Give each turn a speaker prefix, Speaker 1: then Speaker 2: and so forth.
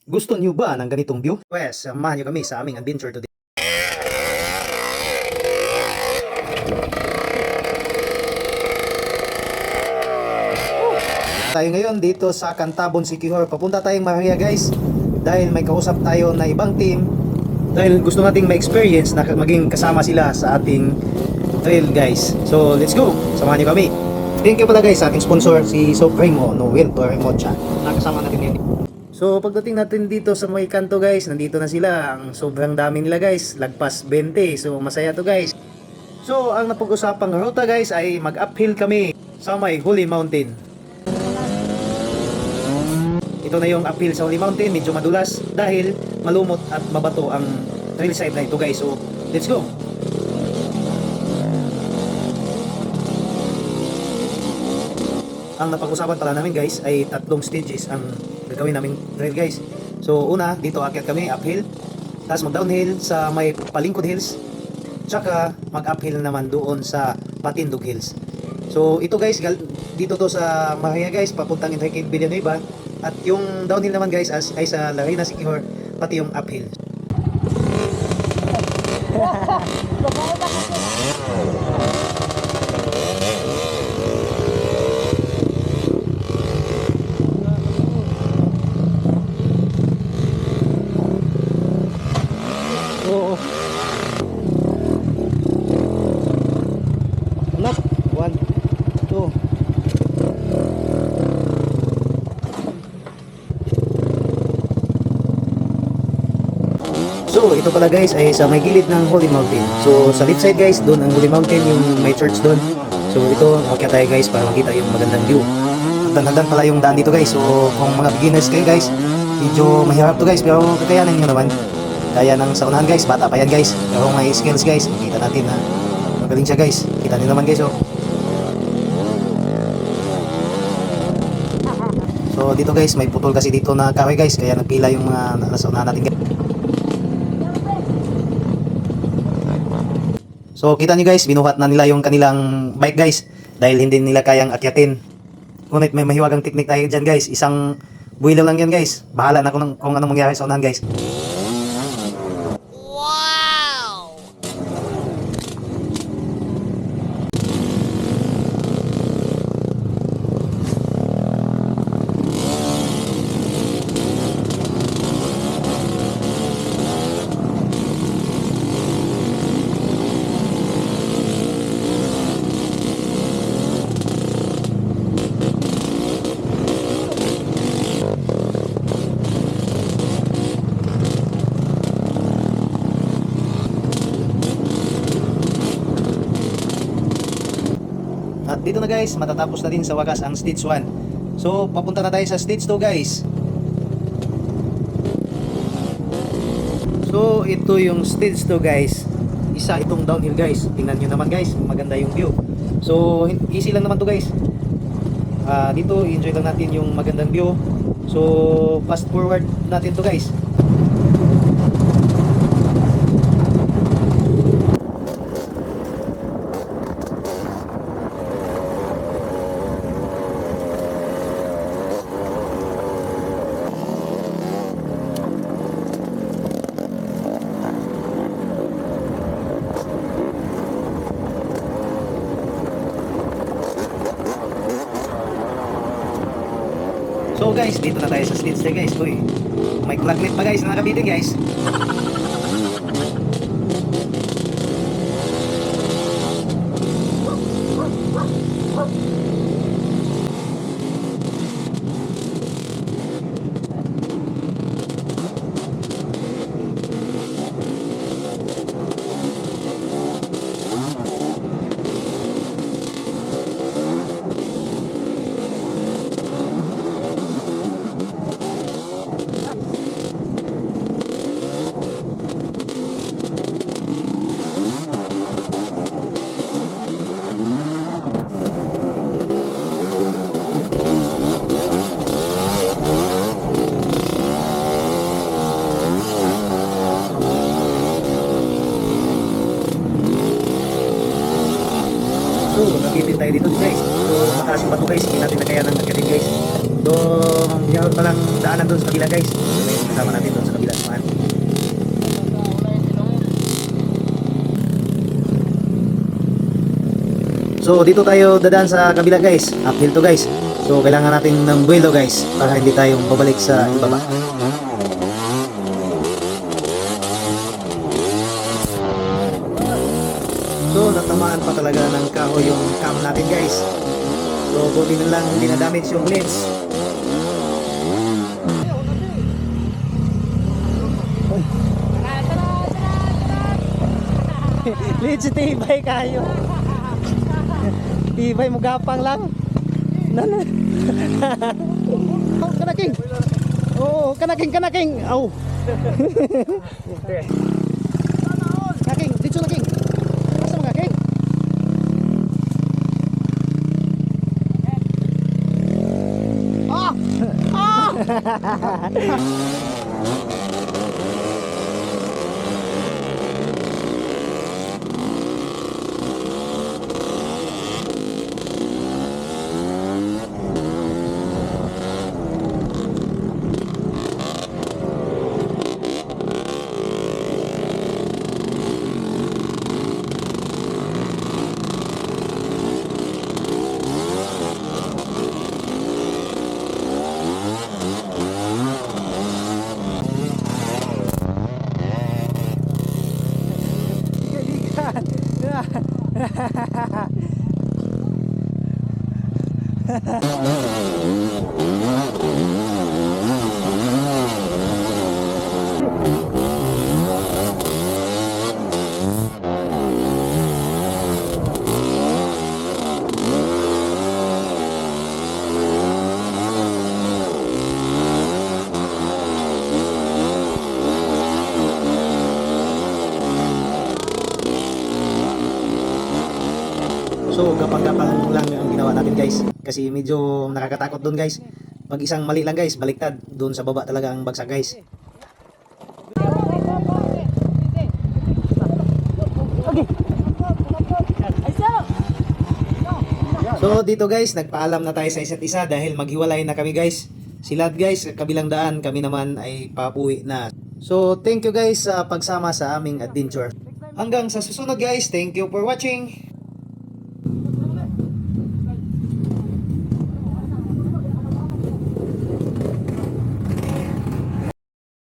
Speaker 1: Gusto niyo ba ng ganitong view? Pues, samahan niyo kami sa aming adventure today. Tayo ngayon dito sa Cantabon Siquijor. Papunta tayong Maria guys. Dahil may kausap tayo na ibang team. Dahil gusto nating ma-experience na maging kasama sila sa ating trail guys. So let's go. Samahan niyo kami. Thank you pala guys sa ating sponsor si Supremo Noel Torremocha. Nakasama natin ngayon. So pagdating natin dito sa may kanto guys, nandito na sila. Ang sobrang dami nila guys, lagpas 20. So masaya to guys. So ang napag-usapang ruta guys ay mag-uphill kami sa may Holy Mountain. Ito na yung uphill sa Holy Mountain, medyo madulas dahil malumot at mabato ang trail side na ito guys. So let's go. Ang napag-usapan pala namin guys ay tatlong stages ang gagawin namin trail guys. So una, dito akyat kami uphill, tapos mag-downhill sa may Palingkod Hills, tsaka mag-uphill naman doon sa Patindog Hills. So ito guys, dito to sa Maria guys, papuntang Enrique Villanueva, at yung downhill naman guys ay sa Larena Siquijor, pati yung uphill. Oo. Anak, 1, 2. So, ito pala guys ay sa may gilid ng Holy Mountain. So, sa left side guys, doon ang Holy Mountain, yung may church doon. So, ito, akyat tayo guys para makita yung magandang view. Hagdan-hagdan pala yung daan dito guys. So, kung mga beginners kayo guys, medyo mahirap to guys, pero kakayanan nyo naman. Kaya ng sa unahan guys, bata pa yan guys. Pero may skills guys, makita natin na magaling siya guys. Kita nyo naman guys oh. So, dito guys, may putol kasi dito na kahoy guys, kaya nagpila yung mga nasa unahan natin guys. So kita nyo guys, binuhat na nila yung kanilang bike guys dahil hindi nila kayang akyatin. Ngunit may mahiwagang technique tayo dyan guys. Isang buwilo lang yan guys. Bahala na kung anong mangyari sa unahan guys. At dito na guys, matatapos na din sa wakas ang stage 1. So papunta na tayo sa stage 2 guys. So ito yung stage 2 guys. Isa itong downhill guys. Tingnan nyo naman guys, maganda yung view. So easy lang naman to guys. Dito enjoy lang natin yung magandang view. So fast forward natin to guys. So guys, dito na tayo sa stage 3 guys. Uy, may clagnet pa guys na nakabitin guys. So, nakitin tayo dito guys. So, mataas yung bato guys. Hindi natin na kaya ng nagkatin guys. So, mayroon palang daanan doon sa kabila guys. May kasama natin doon sa kabila naman. So dito tayo dadaan sa kabila guys, uphill to guys. So kailangan natin ng buwelo guys para hindi tayo babalik sa ibaba. So natamaan pa talaga ng kahoy yung cam natin guys. So buti na lang hindi na damage yung lens. Legit tibay kayo. Tibay mo gapang lang. Nana. Oh, kanaking. Oh, kanaking. Aw. Kanaking, dito na king. Asa mga king? Ah! Ah! So gapang-gapang lang ang ginawa natin guys. Kasi medyo nakakatakot doon guys. Pag isang mali lang guys, baliktad. Doon sa baba talaga ang bagsak guys. So dito guys, nagpaalam na tayo sa isa't isa dahil maghiwalay na kami guys. Sila guys, kabilang daan, kami naman ay papuwi na. So thank you guys sa pagsama sa aming adventure. Hanggang sa susunod guys, thank you for watching.